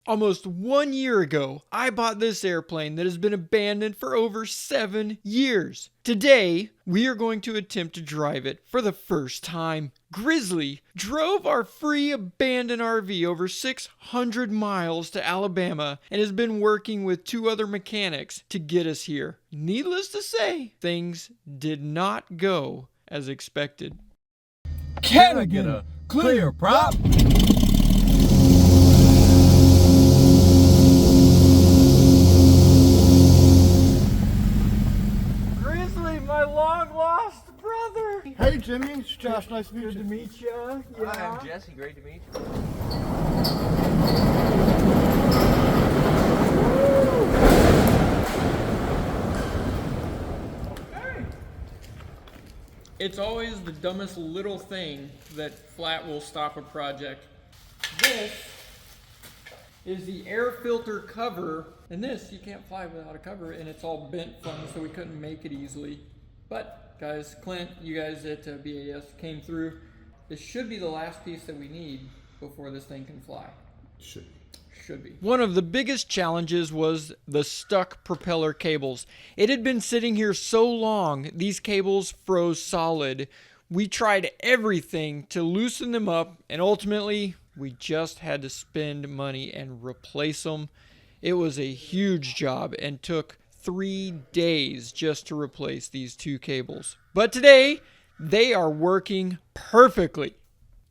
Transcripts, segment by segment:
Almost 1 year ago, I bought this airplane that has been abandoned for over 7 years. Today, we are going to attempt to drive it for the first time. Grizzly drove our free abandoned RV over 600 miles to Alabama and has been working with 2 other mechanics to get us here. Needless to say, things did not go as expected. Can I get a clear prop? My long lost brother. Hey Jimmy, it's Josh. Nice to meet you. Good to meet you. Yeah. Hi, I'm Jesse. Great to meet you. It's always the dumbest little thing that flat will stop a project. This is the air filter cover, and this you can't fly without a cover, and it's all bent funny, so we couldn't make it easily. But guys, Clint, you guys at BAS came through. This should be the last piece that we need before this thing can fly. Should be. One of the biggest challenges was the stuck propeller cables. It had been sitting here so long, these cables froze solid. We tried everything to loosen them up, and ultimately we just had to spend money and replace them. It was a huge job and took 3 days just to replace these 2 cables. But today, they are working perfectly.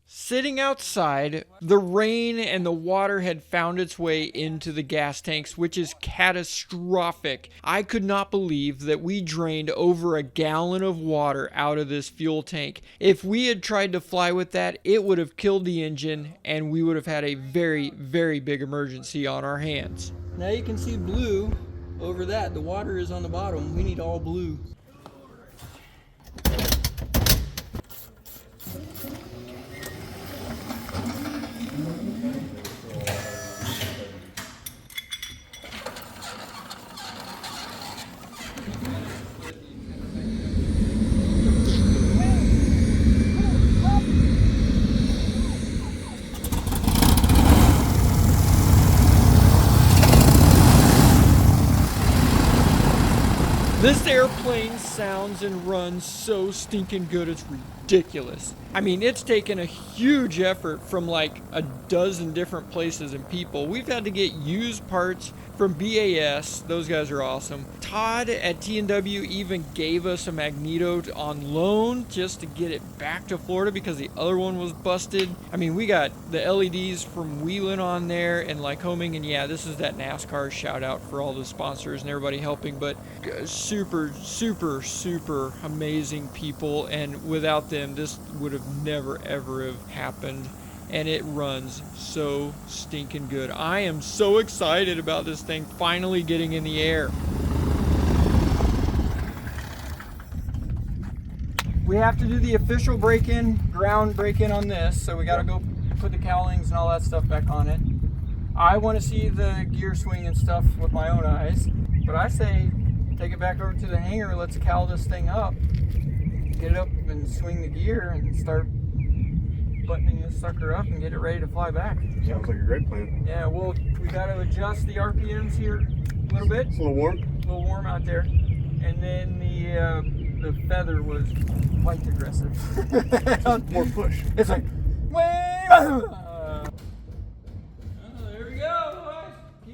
Sitting outside, the rain and the water had found its way into the gas tanks, which is catastrophic. I could not believe that we drained over a gallon of water out of this fuel tank. If we had tried to fly with that, it would have killed the engine, and we would have had a very, very big emergency on our hands. Now you can see blue over that. The water is on the bottom. We need all blue. This airplane sounds and runs so stinking good, it's ridiculous. I mean, it's taken a huge effort from like a dozen different places and people. We've had to get used parts from BAS. Those guys are awesome. Todd at T&W even gave us a magneto on loan just to get it back to Florida because the other one was busted. I mean, we got the LEDs from Wheeling on there and Lycoming, and yeah, this is that NASCAR shout out for all the sponsors and everybody helping, but super, super, super amazing people, and without them, this would have never ever have happened. And it runs so stinking good. I am so excited about this thing finally getting in the air. We have to do the official break-in, ground break-in on this, so we gotta go put the cowlings and all that stuff back on it. I want to see the gear swing and stuff with my own eyes, but I say take it back over to the hangar, let's cowl this thing up, get it up and swing the gear and start buttoning this sucker up and get it ready to fly back. Sounds like a great plan. Yeah, well, we got to adjust the RPMs here a little bit. It's a little warm. A little warm out there. And then the feather was quite aggressive. More push. It's like, there we go.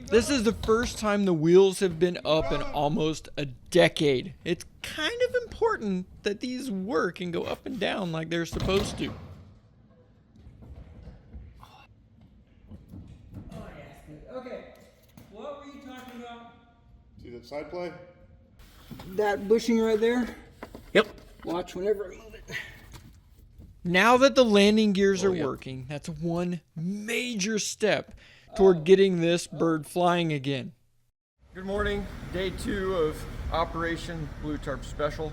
This is the first time the wheels have been up in almost a decade. It's kind of important that these work and go up and down like they're supposed to. Okay, what were you talking about? See that side play? That bushing right there? Yep. Watch whenever I move it. Now that the landing gears are working, that's one major step toward getting this bird flying again. Good morning, day 2 of Operation Blue Tarp Special.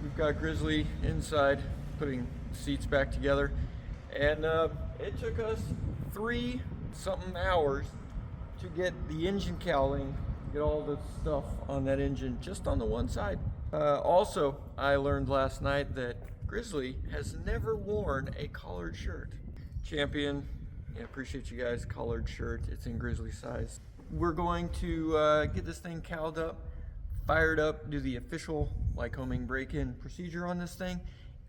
We've got Grizzly inside putting seats back together, and it took us 3-something hours to get the engine cowling, get all the stuff on that engine just on the one side. Also, I learned last night that Grizzly has never worn a collared shirt. Champion Yeah, appreciate you guys. Collared shirt. It's in grizzly size. We're going to get this thing cowled up, fired up, do the official Lycoming break-in procedure on this thing.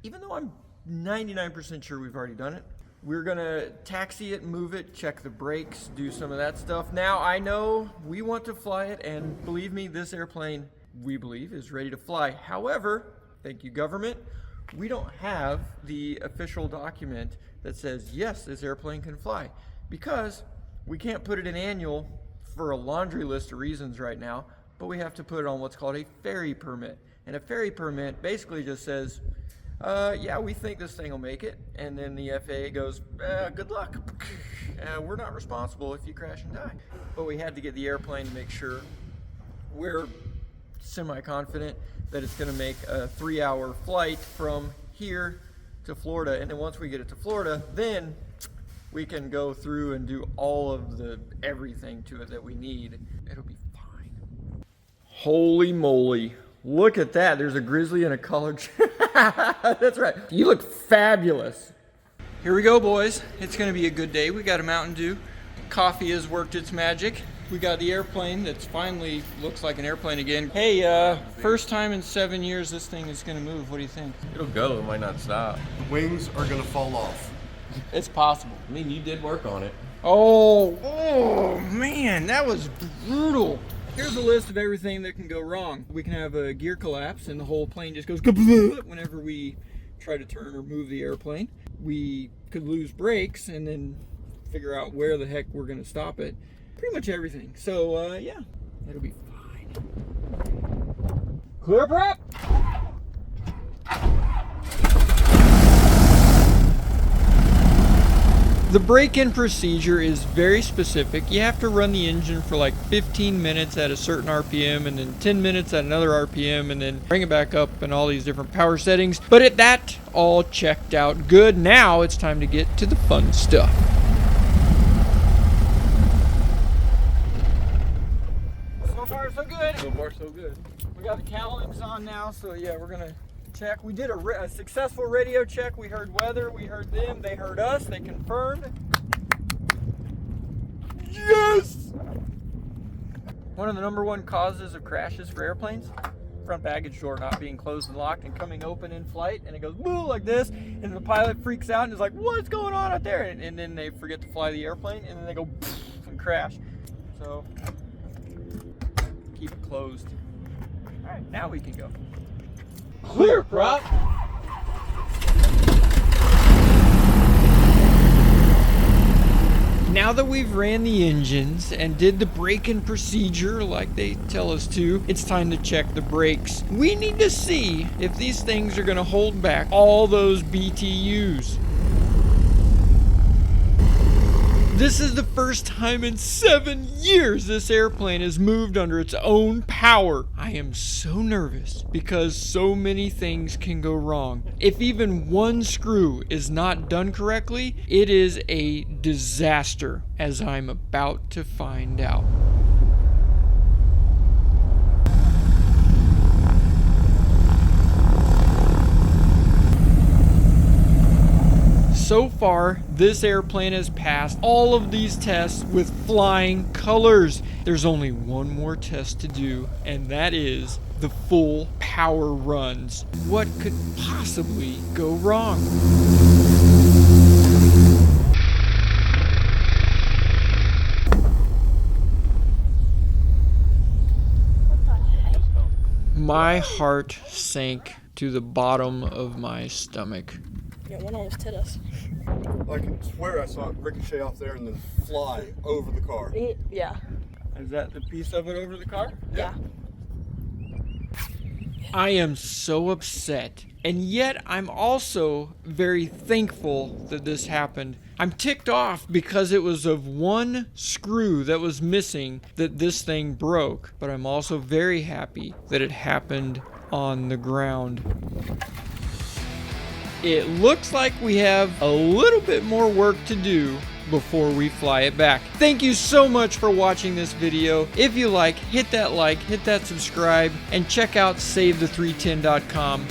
Even though I'm 99% sure we've already done it. We're gonna taxi it, move it, check the brakes, do some of that stuff. Now, I know we want to fly it, and believe me, this airplane, we believe, is ready to fly. However, thank you, government, we don't have the official document that says, yes, this airplane can fly, because we can't put it in annual for a laundry list of reasons right now, but we have to put it on what's called a ferry permit. And a ferry permit basically just says, yeah, we think this thing will make it. And then the FAA goes, good luck. We're not responsible if you crash and die. But we had to get the airplane to make sure we're semi-confident that it's going to make a 3-hour flight from here to Florida. And then once we get it to Florida, then we can go through and do all of the everything to it that we need. It'll be fine. Holy moly. Look at that. There's a grizzly and a collared. That's right. You look fabulous. Here we go, boys. It's going to be a good day. We got a Mountain Dew. Coffee has worked its magic. We got the airplane that's finally looks like an airplane again. Hey, first time in 7 years this thing is going to move. What do you think? It'll go, it might not stop. The wings are gonna fall off. It's possible. I mean, you did work on it. Oh man, that was brutal. Here's a list of everything that can go wrong. We can have a gear collapse and the whole plane just goes kablooey whenever we try to turn or move the airplane. We could lose brakes and then figure out where the heck we're gonna stop it. Pretty much everything. So yeah, it'll be fine. Clear prep. The break-in procedure is very specific. You have to run the engine for like 15 minutes at a certain RPM and then 10 minutes at another RPM and then bring it back up and all these different power settings. But that all checked out good. Now it's time to get to the fun stuff. So far so good. So far, so good. We got the cowlings on now, so yeah, we're gonna check. We did a successful radio check. We heard weather, we heard them, they heard us, they confirmed. Yes! One of the #1 causes of crashes for airplanes, front baggage door not being closed and locked and coming open in flight, and it goes boo like this, and the pilot freaks out and is like, what's going on out there? And then they forget to fly the airplane, and then they go and crash. So keep it closed. All right, now we can go. Clear, prop. Now that we've ran the engines and did the break-in procedure like they tell us to, it's time to check the brakes. We need to see if these things are going to hold back all those BTUs. This is the first time in 7 years this airplane has moved under its own power. I am so nervous because so many things can go wrong. If even one screw is not done correctly, it is a disaster, as I'm about to find out. So far, this airplane has passed all of these tests with flying colors. There's only one more test to do, and that is the full power runs. What could possibly go wrong? My heart sank to the bottom of my stomach. Yeah, one almost hit us. I can swear I saw it ricochet off there and then fly over the car. Yeah. Is that the piece of it over the car? Yeah. I am so upset, and yet I'm also very thankful that this happened. I'm ticked off because it was of one screw that was missing that this thing broke, but I'm also very happy that it happened on the ground. It looks like we have a little bit more work to do before we fly it back. Thank you so much for watching this video. If you like, hit that subscribe, and check out SaveThe310.com